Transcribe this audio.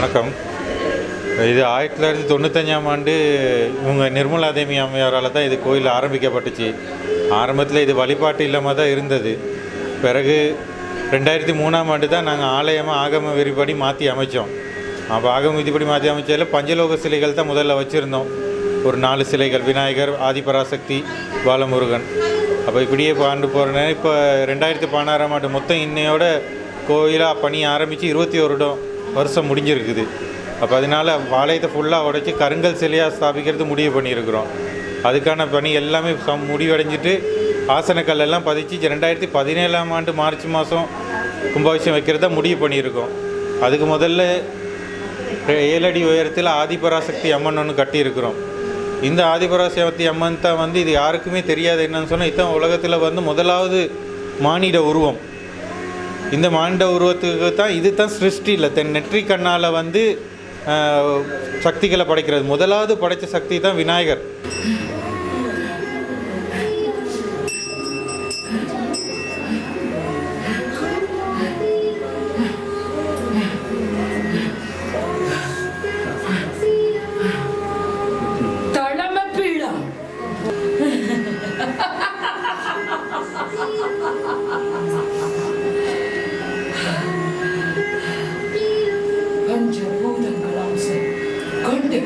வணக்கம். இது 1995ஆம் ஆண்டு இவங்க நிர்மலா தேவி அம்மையாரால் தான் இது கோயில் ஆரம்பிக்கப்பட்டுச்சு. ஆரம்பத்தில் இது வழிபாட்டு இல்லமாக தான் இருந்தது. பிறகு 2003ஆம் ஆண்டு தான் நாங்கள் ஆலயமாக ஆகம விதிப்படி மாற்றி அமைச்சோம். அப்போ ஆகம விதிப்படி மாற்றி அமைச்சதில் பஞ்சலோக சிலைகள் தான் முதல்ல வச்சுருந்தோம். ஒரு 4 சிலைகள், விநாயகர், ஆதிபராசக்தி, பாலமுருகன். அப்போ இப்படியே ஆண்டு போகிற நேரம் இப்போ 2016ஆம் ஆண்டு மொத்தம் இன்னையோட கோயிலாக பணி ஆரம்பித்து 21 வருஷம் முடிஞ்சிருக்குது. அப்போ அதனால் ஆலயத்தை ஃபுல்லாக உடைச்சி கருங்கல் சிலையாக ஸ்தாபிக்கிறது முடிவு பண்ணியிருக்கிறோம். அதுக்கான பணி எல்லாமே முடிவடைஞ்சிட்டு ஆசனக்கல் எல்லாம் பதிச்சு 2017ஆம் ஆண்டு மார்ச் மாதம் கும்பாபிஷேகம் வைக்கிறத முடிவு பண்ணியிருக்கோம். அதுக்கு முதல்ல 7 அடி உயரத்தில் ஆதிபராசக்தி அம்மன் ஒன்று கட்டியிருக்கிறோம். இந்த ஆதிபராசக்தி அம்மன் தான் இது யாருக்குமே தெரியாது. என்னன்னு சொன்னால் இதான் உலகத்தில் முதலாவது மானிட உருவம். இந்த மானிட உருவத்துக்கு தான் இது தான் சிருஷ்டியில் நெற்றி கண்ணால் சக்திகளை படைக்கிறது. முதலாவது படைத்த சக்தி தான் விநாயகர். பஞ்சபூதங்களாம் கொண்டு